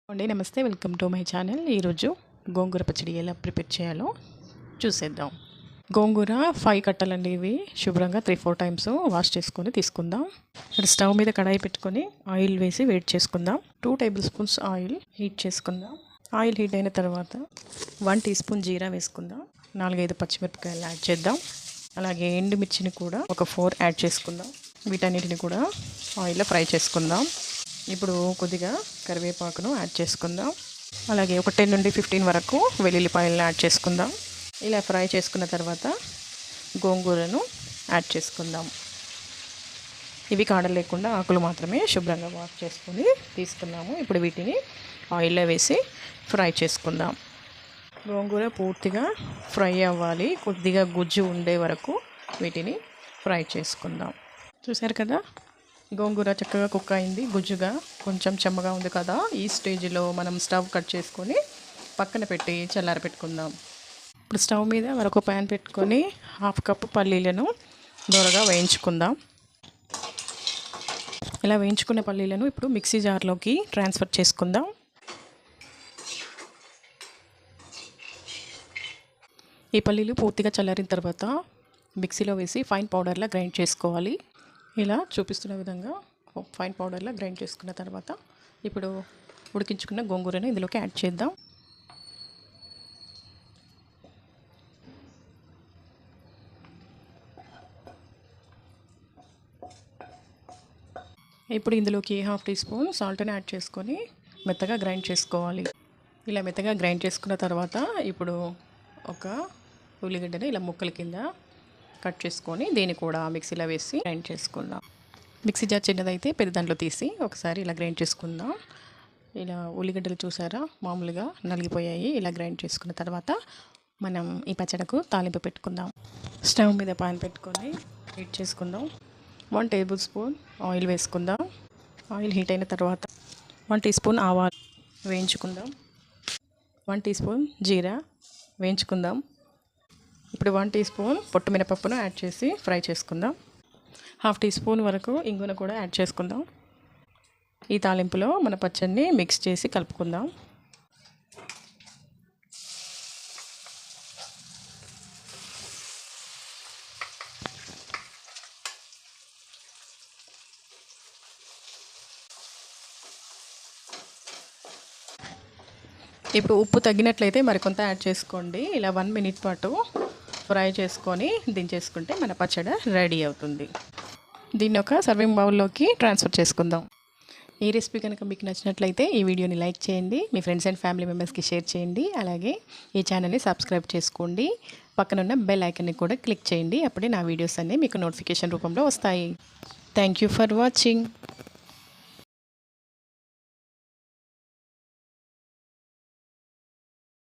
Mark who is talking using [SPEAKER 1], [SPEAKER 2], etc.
[SPEAKER 1] అండి నమస్తే, welcome to my channel. ఈరోజు గోంగూర పచ్చడి ఎలా ప్రిపేర్ చేయాలో చూసేద్దాం. గోంగూర 5 కట్టలండి. ఇవి శుభ్రంగా 3-4 టైమ్స్ వాష్ చేసుకొని తీసుకుందాం. ఇక్కడ స్టవ్ మీద కడాయి పెట్టుకొని ఆయిల్ వేసి వేడి చేసుకుందాం. 2 టేబుల్ స్పూన్స్ ఆయిల్ హీట్ చేసుకుందాం. ఆయిల్ హీట్ అయిన తర్వాత 1 టీ స్పూన్ జీరా వేసుకుందాం. 4-5 పచ్చిమిరపకాయలు యాడ్ చేద్దాం. అలాగే ఎండుమిర్చిని కూడా ఒక 4 యాడ్ చేసుకుందాం. వీటన్నిటిని కూడా ఆయిల్లో ఫ్రై చేసుకుందాం. ఇప్పుడు కొద్దిగా కరివేపాకును యాడ్ చేసుకుందాం. అలాగే ఒక 10 నుండి 15 వరకు వెల్లుల్లిపాయలను యాడ్ చేసుకుందాం. ఇలా ఫ్రై చేసుకున్న తర్వాత గోంగూరను యాడ్ చేసుకుందాం. ఇవి కాడలు లేకుండా ఆకులు మాత్రమే శుభ్రంగా వాష్ చేసుకొని తీసుకున్నాము. ఇప్పుడు వీటిని ఆయిల్లో వేసి ఫ్రై చేసుకుందాం. గోంగూర పూర్తిగా ఫ్రై అవ్వాలి. కొద్దిగా గుజ్జు ఉండే వరకు వీటిని ఫ్రై చేసుకుందాం. చూసారు కదా, గోంగూర చక్కగా కుక్ అయింది. గుజ్జుగా కొంచెం చెమ్మగా ఉంది కదా. ఈ స్టేజ్లో మనం స్టవ్ కట్ చేసుకొని పక్కన పెట్టి చల్లార పెట్టుకుందాం. ఇప్పుడు స్టవ్ మీద మరొక ప్యాన్ పెట్టుకొని 1/2 కప్పు పల్లీలను దోరగా వేయించుకుందాం. ఇలా వేయించుకున్న పల్లీలను ఇప్పుడు మిక్సీ జార్లోకి ట్రాన్స్ఫర్ చేసుకుందాం. ఈ పల్లీలు పూర్తిగా చల్లారిన తర్వాత మిక్సీలో వేసి ఫైన్ పౌడర్లా గ్రైండ్ చేసుకోవాలి. ఇలా చూపిస్తున్న విధంగా ఫైన్ పౌడర్లా గ్రైండ్ చేసుకున్న తర్వాత ఇప్పుడు ఉడికించుకున్న గోంగూరను ఇందులోకి యాడ్ చేద్దాం. ఇప్పుడు ఇందులోకి 1/2 టీ స్పూన్ సాల్ట్ని యాడ్ చేసుకొని మెత్తగా గ్రైండ్ చేసుకోవాలి. ఇలా మెత్తగా గ్రైండ్ చేసుకున్న తర్వాత ఇప్పుడు ఒక ఉల్లిగడ్డని ఇలా ముక్కల కింద కట్ చేసుకొని దీన్ని కూడా మిక్సీలో వేసి గ్రైండ్ చేసుకుందాం. మిక్సీ జార్ చిన్నదైతే పెద్ద దాంట్లో తీసి ఒకసారి ఇలా గ్రైండ్ చేసుకుందాం. ఇలా ఉల్లిగడ్డలు చూసారా, మామూలుగా నలిగిపోయాయి. ఇలా గ్రైండ్ చేసుకున్న తర్వాత మనం ఈ పచ్చడకు తాలింపు పెట్టుకుందాం. స్టవ్ మీద పాన్ పెట్టుకొని హీట్ చేసుకుందాం. 1 టేబుల్ స్పూన్ ఆయిల్ వేసుకుందాం. ఆయిల్ హీట్ అయిన తర్వాత 1 టీ స్పూన్ ఆవాలు వేయించుకుందాం. 1 టీ స్పూన్ జీరా వేయించుకుందాం. ఇప్పుడు 1 టీ స్పూన్ పొట్టు మినపప్పును యాడ్ చేసి ఫ్రై చేసుకుందాం. 1/2 టీ స్పూన్ వరకు ఇంగున కూడా యాడ్ చేసుకుందాం. ఈ తాలింపులో మన పచ్చడిని మిక్స్ చేసి కలుపుకుందాం. ఇప్పుడు ఉప్పు తగ్గినట్లయితే మరికొంత యాడ్ చేసుకోండి. ఇలా 1 మినిట్ పాటు ఫ్రై చేసుకొని దించేసుకుంటే మన పచ్చడి రెడీ అవుతుంది. దీన్ని ఒక సర్వింగ్ బౌల్లోకి ట్రాన్స్ఫర్ చేసుకుందాం. ఈ రెసిపీ కనుక మీకు నచ్చినట్లయితే ఈ వీడియోని లైక్ చేయండి, మీ ఫ్రెండ్స్ అండ్ ఫ్యామిలీ మెంబర్స్కి షేర్ చేయండి. అలాగే ఈ ఛానల్ని సబ్స్క్రైబ్ చేసుకోండి. పక్కనున్న బెల్ ఐకాన్ని కూడా క్లిక్ చేయండి. అప్పుడే నా వీడియోస్ అన్నీ మీకు నోటిఫికేషన్ రూపంలో వస్తాయి. Thank you for watching.